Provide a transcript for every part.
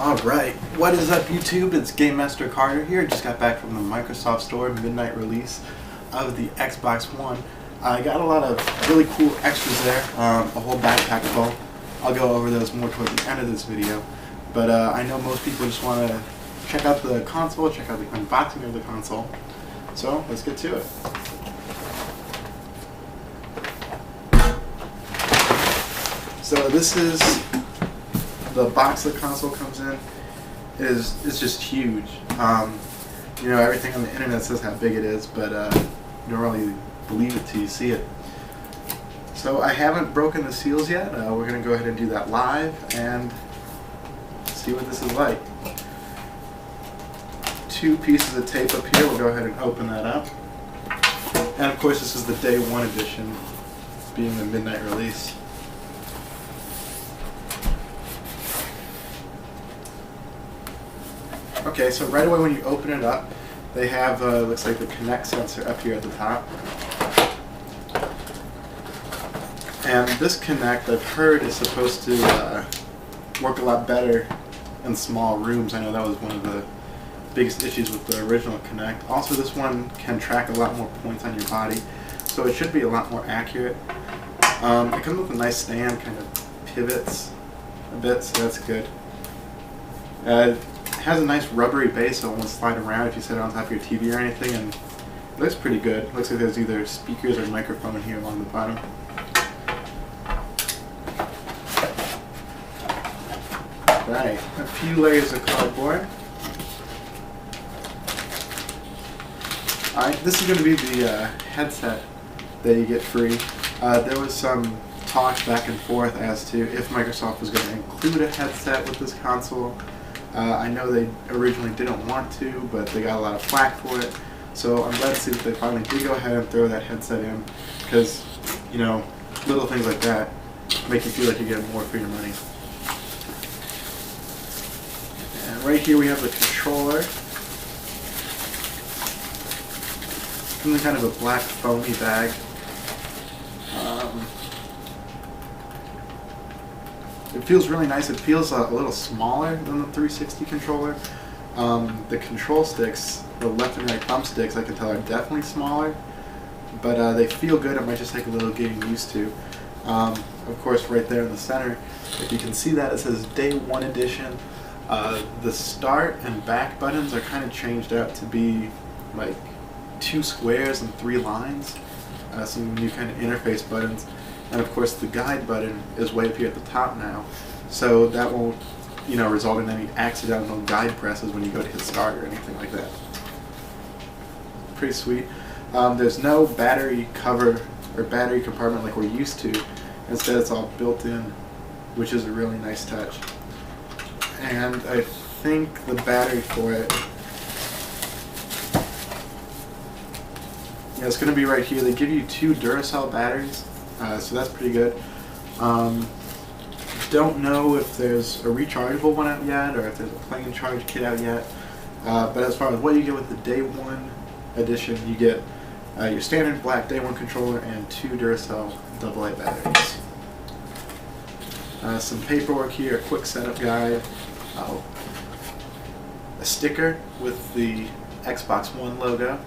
Alright, what is up YouTube? It's GameMaster Carter here. Just got back from the Microsoft Store midnight release of the Xbox One. I got a lot of really cool extras there, a whole backpack full. I'll go over those more towards the end of this video. But I know most people just want to check out the console, check out the unboxing of the console. So let's get to it. So this is the box the console comes in. It's just huge. You know, everything on the internet says how big it is, but you don't really believe it till you see it. So I haven't broken the seals yet. We're going to go ahead and do that live and see what this is like. Two pieces of tape up here. We'll go ahead and open that up. And of course this is the day one edition, being the midnight release. Okay, so right away when you open it up, they have, looks like the Connect sensor up here at the top. And this Connect, I've heard, is supposed to work a lot better in small rooms. I know that was one of the biggest issues with the original Connect. Also, this one can track a lot more points on your body, so it should be a lot more accurate. It comes with a nice stand, kind of pivots a bit, so that's good. It has a nice rubbery base, so it won't slide around if you set it on top of your TV or anything, and it looks pretty good. It looks like there's either speakers or microphone here along the bottom. Right, a few layers of cardboard. Alright, this is going to be the headset that you get free. There was some talk back and forth as to if Microsoft was going to include a headset with this console. I know they originally didn't want to, but they got a lot of flack for it. So I'm glad to see that they finally did go ahead and throw that headset in, because, you know, little things like that make you feel like you're getting more for your money. And right here we have the controller. Comes in kind of a black foamy bag. It feels really nice. It feels a little smaller than the 360 controller. The control sticks, the left and right thumbsticks, I can tell are definitely smaller, but they feel good. It might just take a little getting used to. Of course, right there in the center, if you can see that, it says Day 1 Edition. The start and back buttons are kind of changed out to be like 2 squares and 3 lines. Some new kind of interface buttons. And of course the guide button is way up here at the top now, so that won't, you know, result in any accidental guide presses when you go to hit start or anything like that. Pretty sweet. There's no battery cover or battery compartment like we're used to. Instead it's all built in, which is a really nice touch. And I think the battery for it, yeah, it's going to be right here. They give you 2 Duracell batteries. So that's pretty good. Don't know if there's a rechargeable one out yet, or if there's a plain charge kit out yet. But as far as what you get with the Day 1 edition, you get your standard black Day 1 controller and 2 Duracell AA batteries. Some paperwork here, a quick setup guide, a sticker with the Xbox One logo.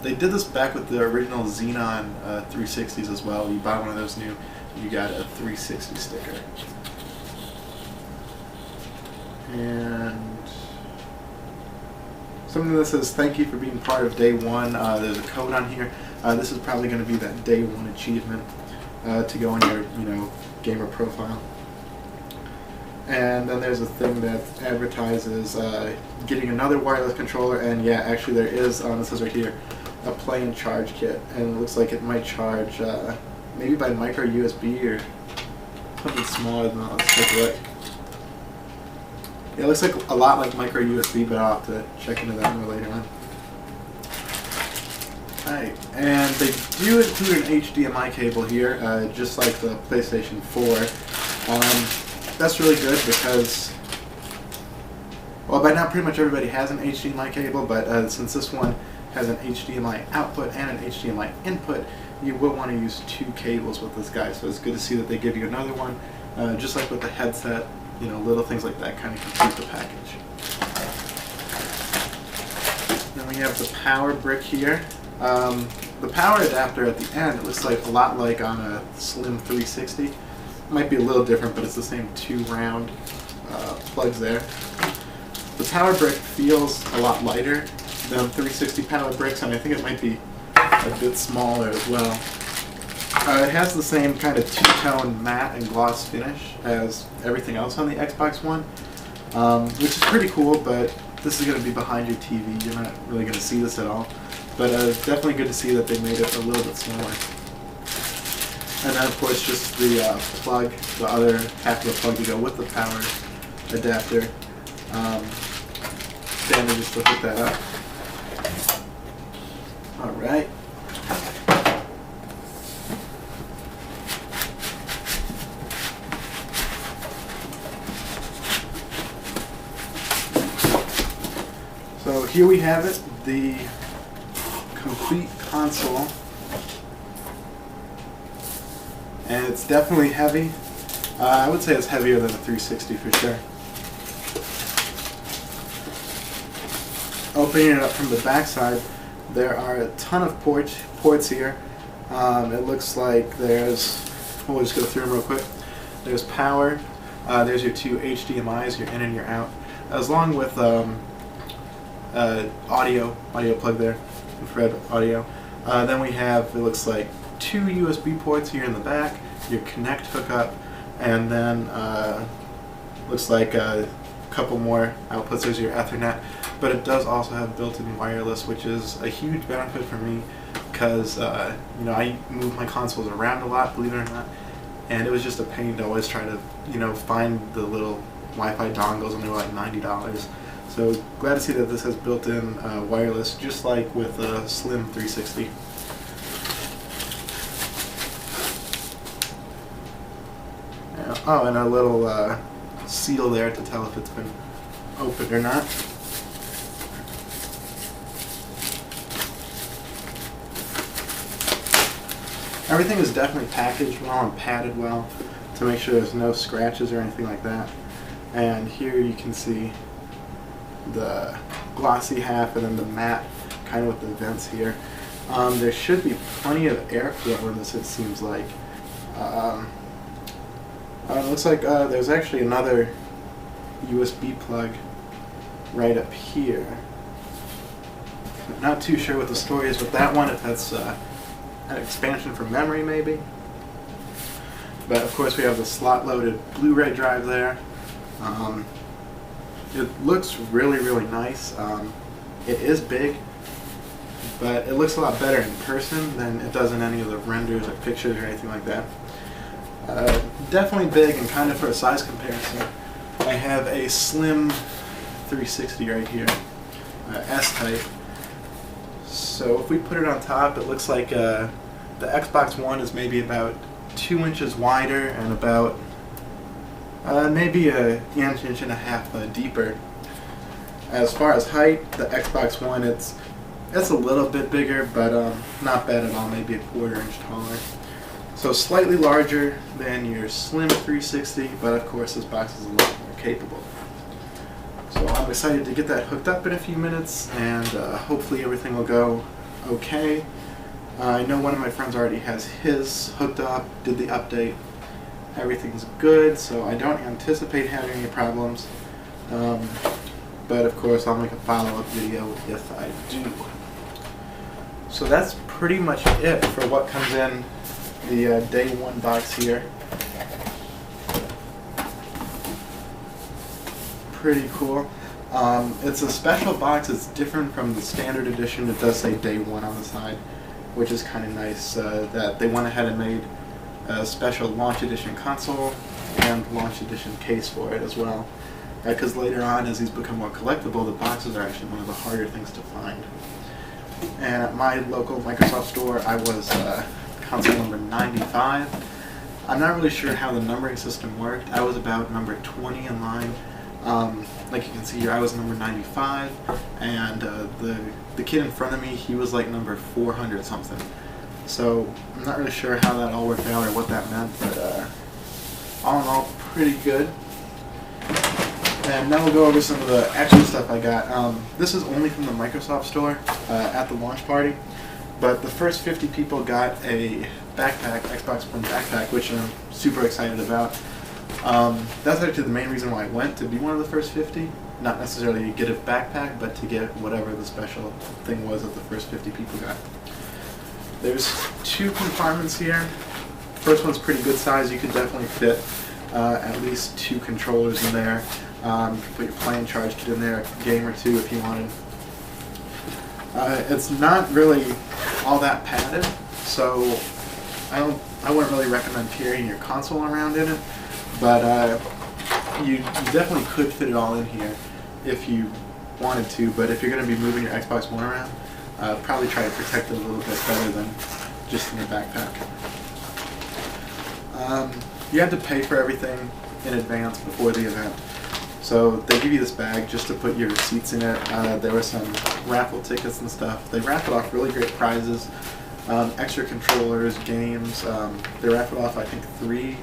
They did this back with the original Xenon 360s as well. You buy one of those new, you got a 360 sticker. And something that says thank you for being part of Day 1. There's a code on here. This is probably going to be that Day 1 achievement to go in your, you know, gamer profile. And then there's a thing that advertises getting another wireless controller, and yeah, actually there is, this says right here, a plain charge kit, and it looks like it might charge maybe by micro USB or something smaller than that. Let's take a look. Yeah, it looks like a lot like micro USB, but I'll have to check into that more later on. Alright, and they do include an HDMI cable here, just like the PlayStation 4. That's really good because, well, by now pretty much everybody has an HDMI cable, but since this one has an HDMI output and an HDMI input, you will want to use 2 cables with this guy. So it's good to see that they give you another one, just like with the headset. you know, little things like that kind of complete the package. Then we have the power brick here. The power adapter at the end, it looks like a lot like on a Slim 360. It might be a little different, but it's the same two round plugs there. The power brick feels a lot lighter than 360 power bricks, and I think it might be a bit smaller as well. It has the same kind of two-tone matte and gloss finish as everything else on the Xbox One, which is pretty cool, but this is going to be behind your TV. You're not really going to see this at all. But definitely good to see that they made it a little bit smaller. And then, of course, just the plug, the other half of the plug to go with the power adapter. Standard just to hook that up. Alright. So here we have it, the complete console, and it's definitely heavy. I would say it's heavier than a 360 for sure. Opening it up from the back side, there are a ton of ports here. It looks like there's, we'll just go through them real quick. There's power, there's your two HDMIs, your in and your out, as long with audio plug there, infrared audio. Then we have, it looks like, two USB ports here in the back, your Connect hookup, and then looks like a couple more outputs. There's your Ethernet, but it does also have built-in wireless, which is a huge benefit for me because you know, I move my consoles around a lot, believe it or not, and it was just a pain to always try to, you know, find the little Wi-Fi dongles, and they were like $90. So glad to see that this has built-in wireless, just like with a Slim 360. Oh, and a little seal there to tell if it's been opened or not. Everything is definitely packaged well and padded well to make sure there's no scratches or anything like that. And here you can see the glossy half and then the matte kind of with the vents here. There should be plenty of airflow in this, it seems like. It looks like there's actually another USB plug right up here. Not too sure what the story is with that one, if that's an expansion for memory maybe. But of course we have the slot-loaded Blu-ray drive there. It looks really, really nice. It is big, but it looks a lot better in person than it does in any of the renders or pictures or anything like that. Definitely big, and kind of for a size comparison, I have a Slim 360 right here, S-type. So if we put it on top, it looks like the Xbox One is maybe about 2 inches wider and about maybe an inch and a half deeper. As far as height, the Xbox One, it's a little bit bigger, but not bad at all, maybe a 1/4 inch taller. So slightly larger than your Slim 360, but of course this box is a lot more capable. So I'm excited to get that hooked up in a few minutes, and hopefully everything will go okay. I know one of my friends already has his hooked up, did the update. Everything's good, so I don't anticipate having any problems. But of course I'll make a follow-up video if I do. So that's pretty much it for what comes in the day one box here. Pretty cool. It's a special box. It's different from the standard edition. It does say day one on the side, which is kind of nice that they went ahead and made a special launch edition console and launch edition case for it as well. Because later on, as these become more collectible, the boxes are actually one of the harder things to find. And at my local Microsoft store, I was console number 95. I'm not really sure how the numbering system worked. I was about number 20 in line. Like you can see here, I was number 95, and the kid in front of me, he was like number 400 something. So I'm not really sure how that all worked out or what that meant, but all in all, pretty good. And now we'll go over some of the extra stuff I got. This is only from the Microsoft Store at the launch party, but the first 50 people got a backpack, Xbox One backpack, which I'm super excited about. That's actually the main reason why I went, to be one of the first 50. Not necessarily to get a backpack, but to get whatever the special thing was that the first 50 people got. There's 2 compartments here. First one's pretty good size. You can definitely fit at least 2 controllers in there. You can put your playing charge kit in there, a game or 2 if you wanted. It's not really all that padded, so I wouldn't really recommend carrying your console around in it, but you definitely could fit it all in here if you wanted to. But if you're going to be moving your Xbox One around, probably try to protect it a little bit better than just in your backpack. You had to pay for everything in advance before the event. So they give you this bag just to put your receipts in it. There were some raffle tickets and stuff. They raffled off really great prizes, extra controllers, games. They raffled off, I think, 3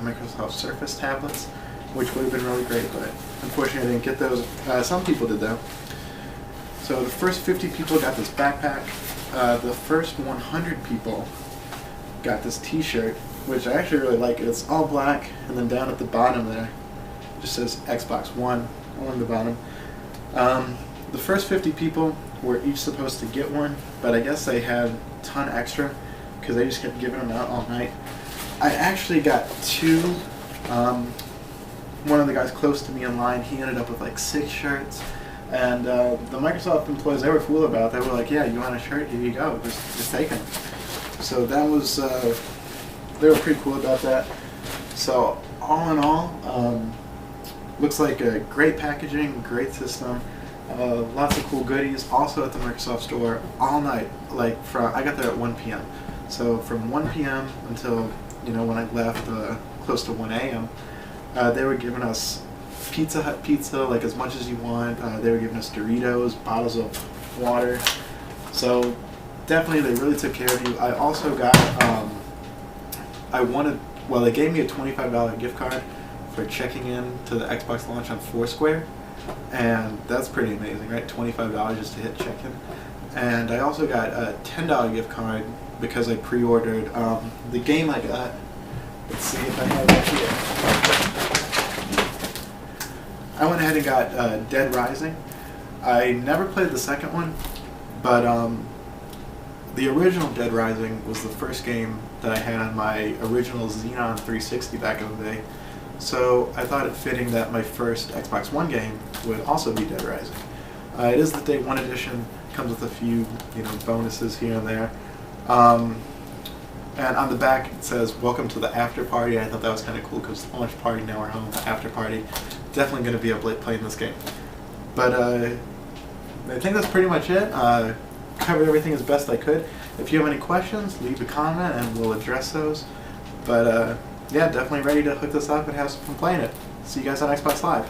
Microsoft Surface tablets, which would have been really great, but unfortunately I didn't get those. Some people did though. So the first 50 people got this backpack. The first 100 people got this t-shirt, which I actually really like. It's all black, and then down at the bottom there, it just says Xbox One on the bottom. The first 50 people were each supposed to get one, but I guess they had a ton extra because they just kept giving them out all night. I actually got 2. One of the guys close to me in line, he ended up with like 6 shirts. And the Microsoft employees, they were cool about it. They were like, yeah, you want a shirt? Here you go. Just take them. So that was, they were pretty cool about that. So all in all, looks like a great packaging, great system, lots of cool goodies. Also at the Microsoft Store all night. Like I got there at 1 p.m. So from 1 p.m. until when I left, close to 1 a.m. They were giving us Pizza Hut pizza, like as much as you want. They were giving us Doritos, bottles of water. So definitely they really took care of you. I also got, they gave me a $25 gift card for checking in to the Xbox launch on Foursquare. And that's pretty amazing, right? $25 just to hit check-in. And I also got a $10 gift card because I pre-ordered the game I got. Let's see if I have it here. I went ahead and got Dead Rising. I never played the second one, but the original Dead Rising was the first game that I had on my original Xenon 360 back in the day. So I thought it fitting that my first Xbox One game would also be Dead Rising. It is the Day 1 edition, comes with a few bonuses here and there. And on the back it says, welcome to the after party. I thought that was kind of cool because the launch party, now we're home, the after party. Definitely going to be up late playing this game. But I think that's pretty much it. Covered everything as best I could. If you have any questions, leave a comment and we'll address those. But yeah, definitely ready to hook this up and have some fun playing it. See you guys on Xbox Live.